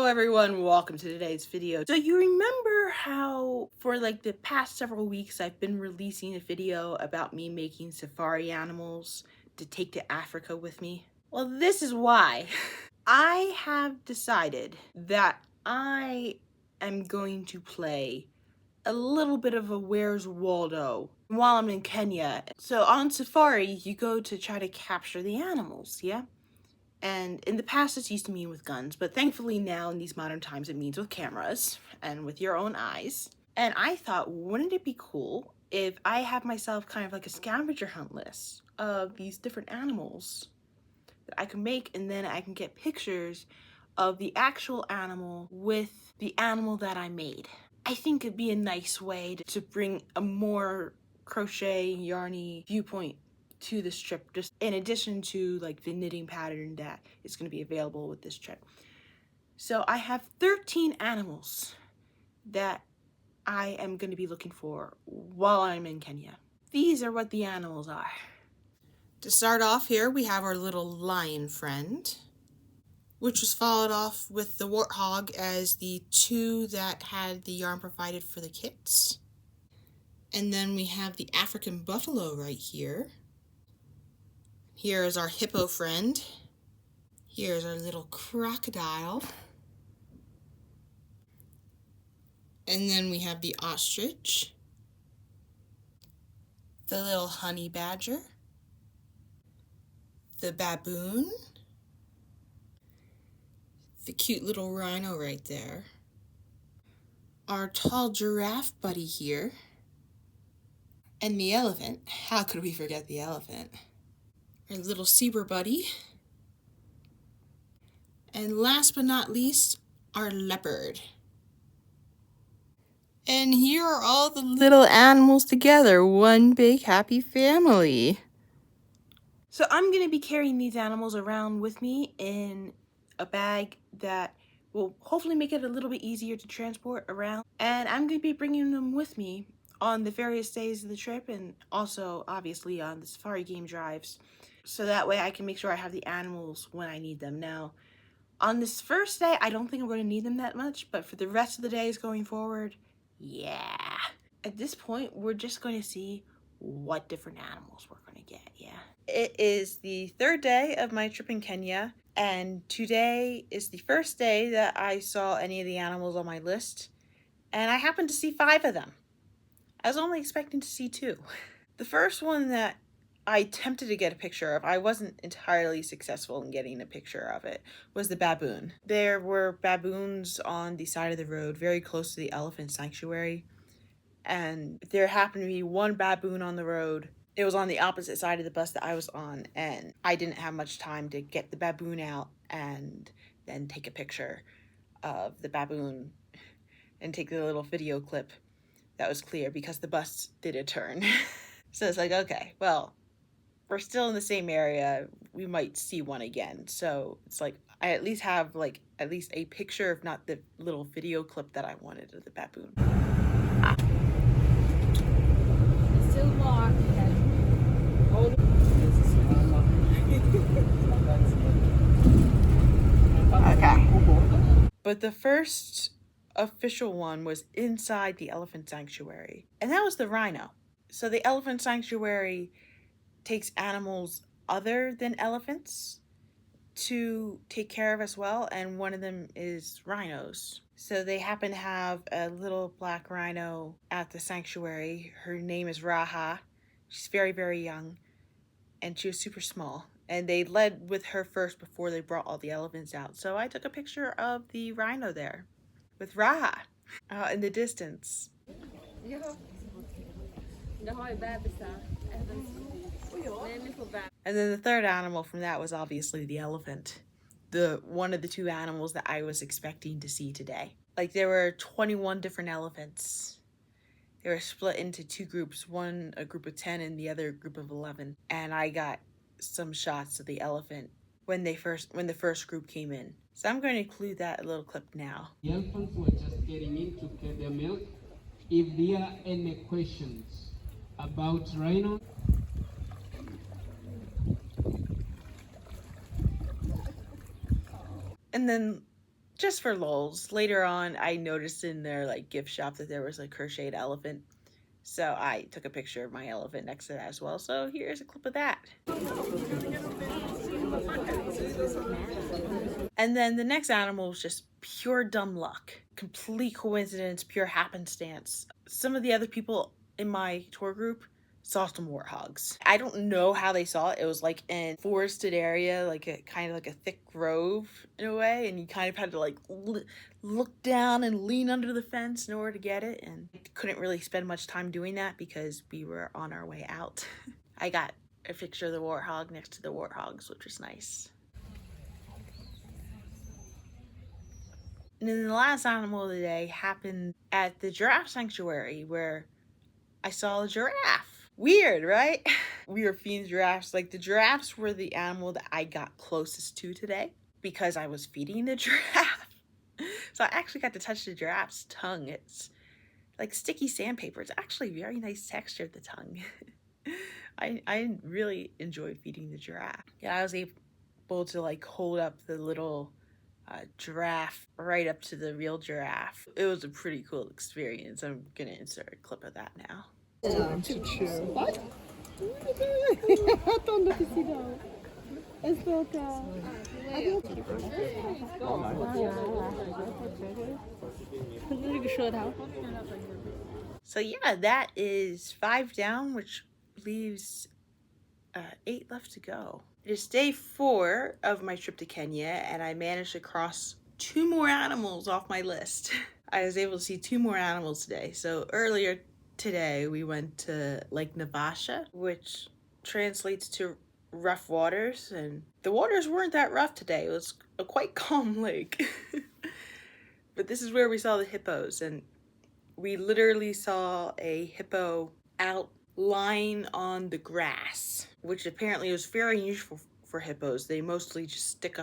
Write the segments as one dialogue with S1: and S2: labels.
S1: Hello everyone, welcome to today's video. So you remember how for like the past several weeks I've been releasing a video about me making safari animals to take to Africa with me? Well, this is why. I have decided that I am going to play a little bit of a Where's Waldo while I'm in Kenya. So on safari, you go to try to capture the animals, yeah? And in the past, it's used to mean with guns, but thankfully now in these modern times, it means with cameras and with your own eyes. And I thought, wouldn't it be cool if I have myself kind of like a scavenger hunt list of these different animals that I can make, and then I can get pictures of the actual animal with the animal that I made. I think it'd be a nice way to bring a more crochet, yarny viewpoint to this trip, just in addition to like the knitting pattern that is going to be available with this trip. So I have 13 animals that I am going to be looking for while I'm in Kenya. These are what the animals are. To start off here, we have our little lion friend, which was followed off with the warthog as the two that had the yarn provided for the kits. And then we have the African buffalo right here. Here is our hippo friend. Here's our little crocodile. And then we have the ostrich, the little honey badger, the baboon, the cute little rhino right there, our tall giraffe buddy here, and the elephant. How could we forget the elephant? Our little zebra buddy. And last but not least, our leopard. And here are all the little animals together, one big happy family. So I'm going to be carrying these animals around with me in a bag that will hopefully make it a little bit easier to transport around. And I'm going to be bringing them with me on the various days of the trip, and also obviously on the safari game drives. So that way I can make sure I have the animals when I need them. Now, on this first day, I don't think I'm going to need them that much, but for the rest of the days going forward, yeah. At this point, we're just going to see what different animals we're going to get, yeah. It is the third day of my trip in Kenya, and today is the first day that I saw any of the animals on my list, and I happened to see 5 of them. I was only expecting to see 2. The first one that I attempted to get a picture of, I wasn't entirely successful in getting a picture of it, was the baboon. There were baboons on the side of the road very close to the elephant sanctuary, and there happened to be one baboon on the road. It was on the opposite side of the bus that I was on, and I didn't have much time to get the baboon out and then take a picture of the baboon and take the little video clip that was clear because the bus did a turn. So it's like, okay, well, we're still in the same area. We might see one again. So it's like, I at least have like at least a picture, if not the little video clip that I wanted of the baboon.
S2: It's still Lark.
S1: Okay. But the first official one was inside the elephant sanctuary, and that was the rhino. So the elephant sanctuary takes animals other than elephants to take care of as well, and one of them is rhinos. So they happen to have a little black rhino at the sanctuary. Her name is Raha. She's very, very young, and she was super small. And they led with her first before they brought all the elephants out. So I took a picture of the rhino there with Raha in the distance. And then the third animal from that was obviously the elephant. One of the 2 animals that I was expecting to see today. Like, there were 21 different elephants. They were split into 2 groups, one a group of 10 and the other a group of 11. And I got some shots of the elephant when the first group came in. So I'm going to include that little clip now.
S3: The elephants were just getting in to get their milk. If there are any questions about rhino,
S1: And then just for lulz. Later on, I noticed in their like gift shop that there was a crocheted elephant. So I took a picture of my elephant next to that as well. So here's a clip of that. And then the next animal was just pure dumb luck. Complete coincidence, pure happenstance. Some of the other people in my tour group saw some warthogs. I don't know how they saw it. It was like in forested area, like a kind of like a thick grove in a way, and you kind of had to like look down and lean under the fence in order to get it, and I couldn't really spend much time doing that because we were on our way out. I got a picture of the warthog next to the warthogs, which was nice. And then the last animal of the day happened at the giraffe sanctuary where I saw a giraffe. Weird, right? We were feeding giraffes. Like, the giraffes were the animal that I got closest to today because I was feeding the giraffe. So I actually got to touch the giraffe's tongue. It's like sticky sandpaper. It's actually very nice texture, the tongue. I really enjoyed feeding the giraffe. Yeah, I was able to like hold up the little giraffe right up to the real giraffe. It was a pretty cool experience. I'm gonna insert a clip of that now.
S4: What?
S1: So yeah, that is 5 down, which leaves 8 left to go. It is day 4 of my trip to Kenya, and I managed to cross 2 more animals off my list. I was able to see 2 more animals today. So earlier today, we went to Lake Naivasha, which translates to rough waters, and the waters weren't that rough today. It was a quite calm lake. But this is where we saw the hippos, and we literally saw a hippo out lying on the grass, which apparently was very unusual for hippos. They mostly just stick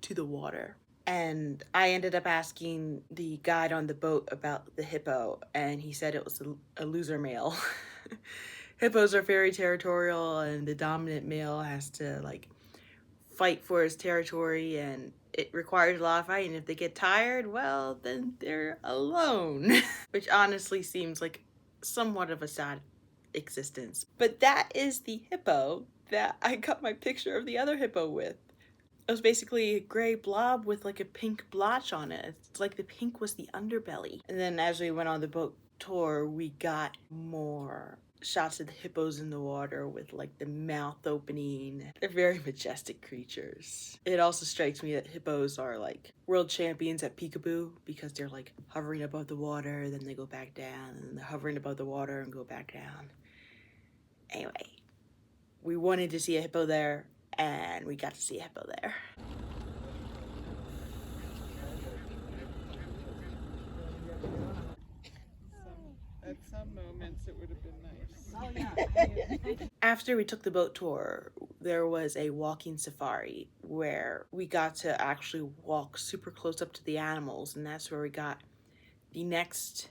S1: to the water. And I ended up asking the guide on the boat about the hippo, and he said it was a loser male. Hippos are very territorial, and the dominant male has to like fight for his territory, and it requires a lot of fighting. If they get tired, well, then they're alone. Which honestly seems like somewhat of a sad existence. But that is the hippo that I got my picture of the other hippo with. It was basically a gray blob with like a pink blotch on it. It's like the pink was the underbelly. And then as we went on the boat tour, we got more shots of the hippos in the water with like the mouth opening. They're very majestic creatures. It also strikes me that hippos are like world champions at peekaboo because they're like hovering above the water, then they go back down, and they're hovering above the water and go back down. Anyway, we wanted to see a hippo there, and we got to see a hippo there.
S4: At some moments it would have been nice.
S1: After we took the boat tour, there was a walking safari where we got to actually walk super close up to the animals, and that's where we got the next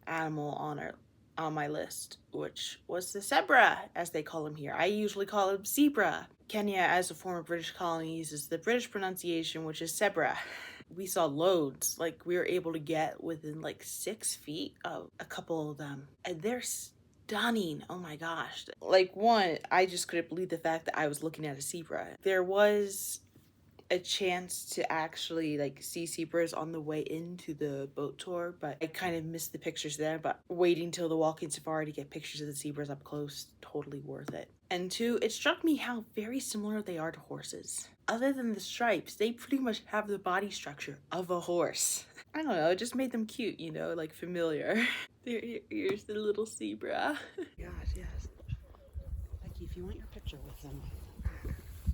S1: animal on my list, which was the zebra, as they call him here. I usually call him zebra. Kenya, as a former British colony, uses the British pronunciation, which is zebra. We saw loads. Like, we were able to get within like 6 feet of a couple of them, and they're stunning. Oh my gosh. Like, one, I just couldn't believe the fact that I was looking at a zebra. There was a chance to actually like see zebras on the way into the boat tour, but I kind of missed the pictures there. But waiting till the walking safari to get pictures of the zebras up close, totally worth it. And 2, it struck me how very similar they are to horses. Other than the stripes, they pretty much have the body structure of a horse. I don't know, it just made them cute, you know, like familiar. Here's the little zebra.
S4: Gosh, yes. Like, if you want your picture with them.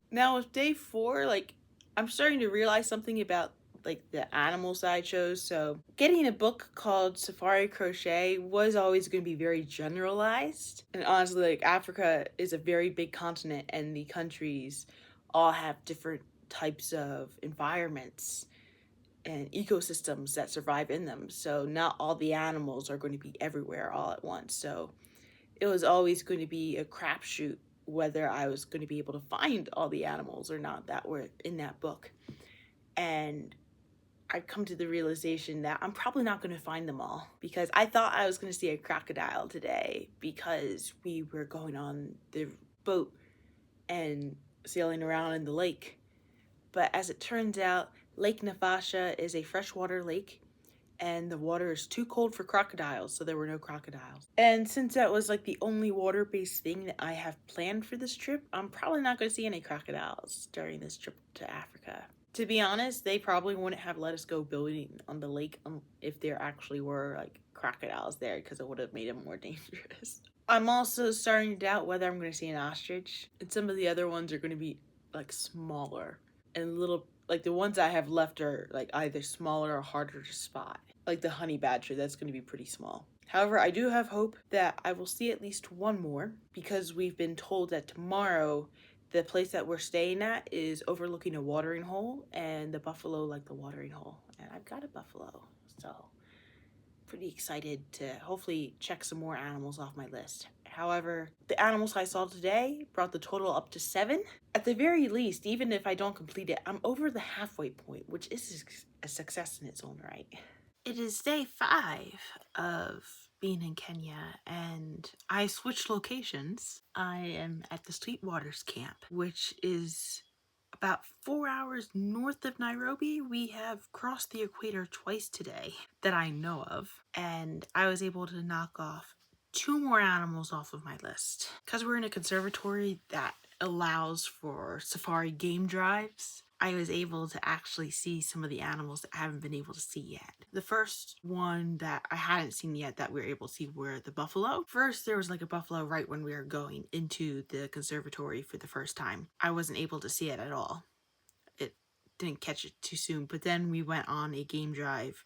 S1: Now with day 4, like, I'm starting to realize something about like the animals that I chose. So getting a book called Safari Crochet was always going to be very generalized. And honestly, like, Africa is a very big continent, and the countries all have different types of environments and ecosystems that survive in them. So not all the animals are going to be everywhere all at once. So it was always going to be a crapshoot whether I was going to be able to find all the animals or not that were in that book. and I've come to the realization that I'm probably not going to find them all, because I thought I was going to see a crocodile today because we were going on the boat and sailing around in the lake. But as it turns out, Lake Nefasha is a freshwater lake and the water is too cold for crocodiles, so there were no crocodiles. And since that was like the only water-based thing that I have planned for this trip, I'm probably not going to see any crocodiles during this trip to Africa. To be honest, they probably wouldn't have let us go boating on the lake if there actually were like crocodiles there, because it would have made it more dangerous. I'm also starting to doubt whether I'm going to see an ostrich, and some of the other ones are going to be like smaller and little, like the ones I have left are like either smaller or harder to spot. Like the honey badger, that's going to be pretty small. However, I do have hope that I will see at least one more, because we've been told that tomorrow the place that we're staying at is overlooking a watering hole, and the buffalo like the watering hole. And I've got a buffalo, so pretty excited to hopefully check some more animals off my list. However, the animals I saw today brought the total up to 7. At the very least, even if I don't complete it, I'm over the halfway point, which is a success in its own right. It is day 5 of being in Kenya, and I switched locations. I am at the Sweetwaters camp, which is about 4 hours north of Nairobi. We have crossed the equator twice today that I know of, and I was able to knock off 2 more animals off of my list. Because we're in a conservatory that allows for safari game drives, I was able to actually see some of the animals that I haven't been able to see yet. The first one that I hadn't seen yet that we were able to see were the buffalo. First, there was like a buffalo right when we were going into the conservatory for the first time. I wasn't able to see it at all. It didn't catch it too soon, but then we went on a game drive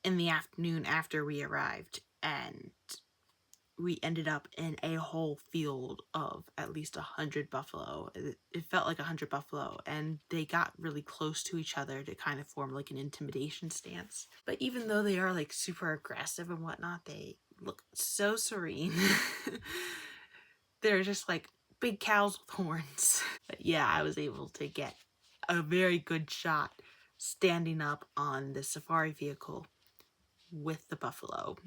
S1: in the afternoon after we arrived, and we ended up in a whole field of at least 100 buffalo. It felt like 100 buffalo, and they got really close to each other to kind of form like an intimidation stance. But even though they are like super aggressive and whatnot, they look so serene. They're just like big cows with horns. But yeah, I was able to get a very good shot standing up on the safari vehicle with the buffalo.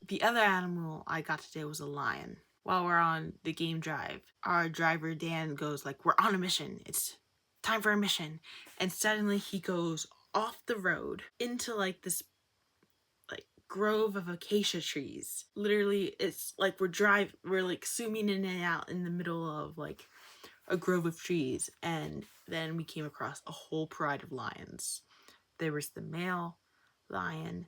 S1: The other animal I got today was a lion. While we're on the game drive, our driver Dan goes like, "We're on a mission. It's time for a mission." And suddenly he goes off the road into like this like grove of acacia trees. Literally, it's like we're like zooming in and out in the middle of like a grove of trees, and then we came across a whole pride of lions. There was the male lion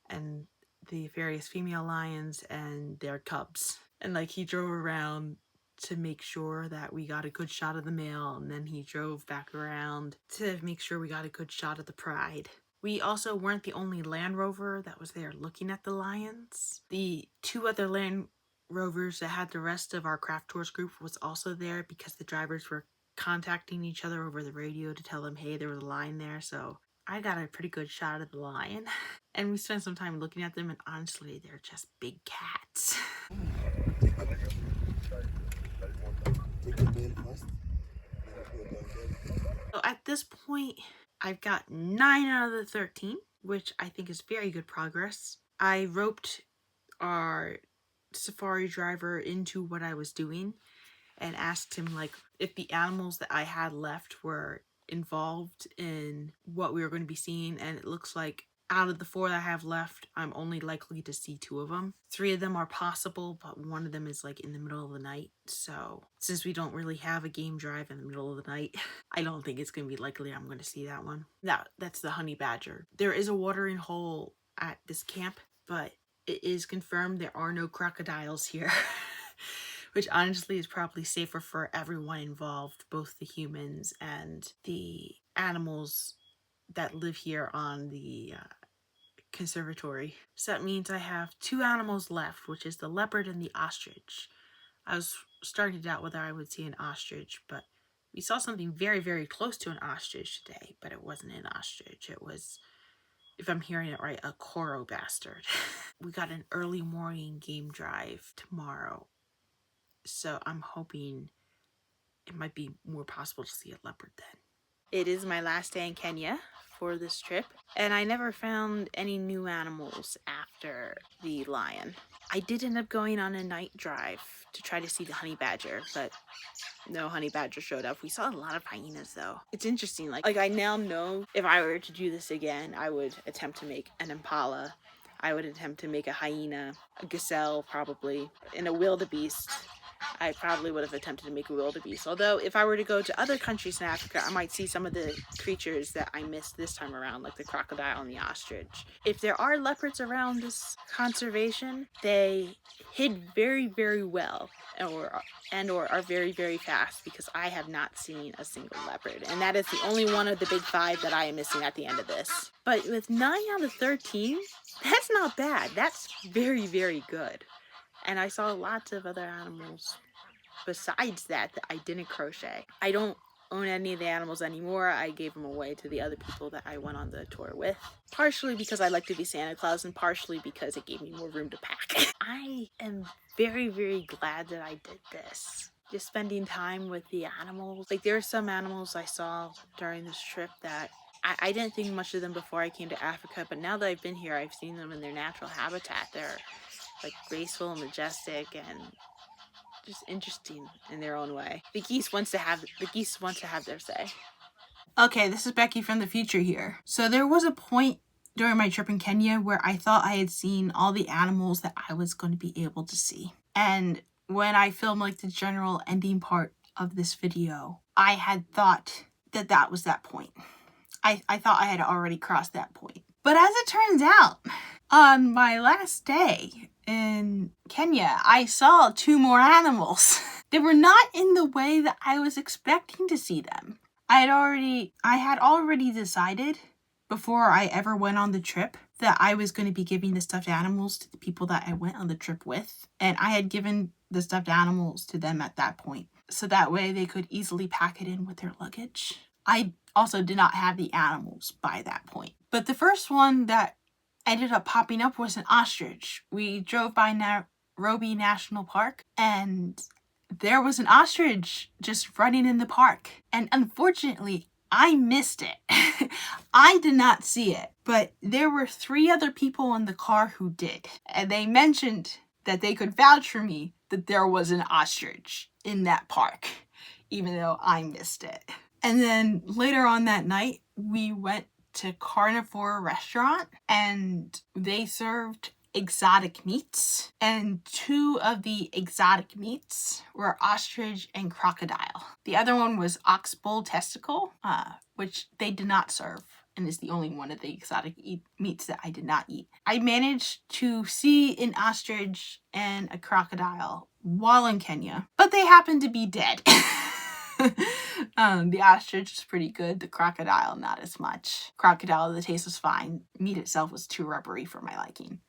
S1: and the various female lions and their cubs. And like he drove around to make sure that we got a good shot of the male, and then he drove back around to make sure we got a good shot of the pride. We also weren't the only Land Rover that was there looking at the lions. The 2 other Land Rovers that had the rest of our craft tours group was also there, because the drivers were contacting each other over the radio to tell them, hey, there was a lion there. So I got a pretty good shot of the lion. And we spent some time looking at them, and honestly, they're just big cats. So at this point, I've got 9 out of the 13, which I think is very good progress. I roped our safari driver into what I was doing and asked him like if the animals that I had left were involved in what we were going to be seeing, and it looks like out of the 4 that I have left, I'm only likely to see 2 of them. 3 of them are possible, but 1 of them is like in the middle of the night. So since we don't really have a game drive in the middle of the night, I don't think it's going to be likely I'm going to see that one. That's the honey badger. There is a watering hole at this camp, but it is confirmed there are no crocodiles here. Which honestly is probably safer for everyone involved, both the humans and the animals that live here on the conservatory. So that means I have 2 animals left, which is the leopard and the ostrich. I was starting to doubt whether I would see an ostrich, but we saw something very, very close to an ostrich today, but it wasn't an ostrich. It was if I'm hearing it right, a Coro bastard. We got an early morning game drive tomorrow, so I'm hoping it might be more possible to see a leopard then. It is my last day in Kenya for this trip, and I never found any new animals after the lion. I did end up going on a night drive to try to see the honey badger, but no honey badger showed up. We saw a lot of hyenas though. It's interesting, like I now know if I were to do this again, I would attempt to make an impala. I would attempt to make a hyena, a gazelle probably, and a wildebeest. I probably would have attempted to make a wildebeest. Although if I were to go to other countries in Africa, I might see some of the creatures that I missed this time around, like the crocodile and the ostrich. If there are leopards around this conservation, they hid very, very well, or are very, very fast, because I have not seen a single leopard, and that is the only one of the big 5 that I am missing at the end of this. But with 9 out of 13, that's not bad. That's very, very good. And I saw lots of other animals besides that I didn't crochet. I don't own any of the animals anymore. I gave them away to the other people that I went on the tour with. Partially because I like to be Santa Claus, and partially because it gave me more room to pack. I am very, very glad that I did this. Just spending time with the animals. Like, there are some animals I saw during this trip that I didn't think much of them before I came to Africa, but now that I've been here, I've seen them in their natural habitat. They're like graceful and majestic and just interesting in their own way. The geese wants to have their say. Okay, this is Becky from the future here. So there was a point during my trip in Kenya where I thought I had seen all the animals that I was going to be able to see. And when I filmed like the general ending part of this video, I had thought that that was that point. I thought I had already crossed that point. But as it turns out, on my last day in Kenya, I saw 2 more animals. They were not in the way that I was expecting to see them. I had already decided before I ever went on the trip that I was going to be giving the stuffed animals to the people that I went on the trip with. And I had given the stuffed animals to them at that point, so that way they could easily pack it in with their luggage. I also did not have the animals by that point. But the first one that ended up popping up was an ostrich. We drove by Nairobi National Park, and there was an ostrich just running in the park. And unfortunately, I missed it. I did not see it, but there were 3 other people in the car who did. And they mentioned that they could vouch for me that there was an ostrich in that park, even though I missed it. And then later on that night, we went to Carnivore Restaurant, and they served exotic meats, and 2 of the exotic meats were ostrich and crocodile. The other one was oxbull testicle, which they did not serve, and is the only one of the exotic meats that I did not eat. I managed to see an ostrich and a crocodile while in Kenya, but they happened to be dead. The ostrich was pretty good. The crocodile, not as much. Crocodile, the taste was fine. Meat itself was too rubbery for my liking.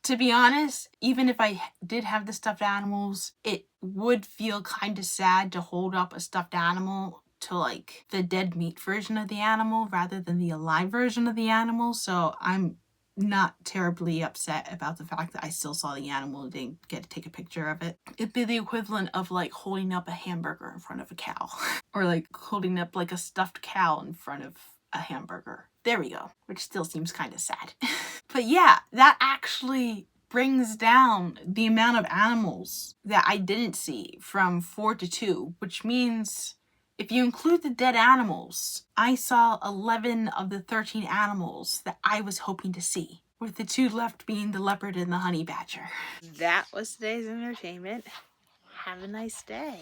S1: To be honest, even if I did have the stuffed animals, it would feel kind of sad to hold up a stuffed animal to like the dead meat version of the animal rather than the alive version of the animal. So I'm not terribly upset about the fact that I still saw the animal and didn't get to take a picture of it. It'd be the equivalent of like holding up a hamburger in front of a cow or like holding up like a stuffed cow in front of a hamburger. There we go, which still seems kind of sad. But yeah, that actually brings down the amount of animals that I didn't see from 4 to 2, which means if you include the dead animals, I saw 11 of the 13 animals that I was hoping to see, with the 2 left being the leopard and the honey badger. That was today's entertainment. Have a nice day.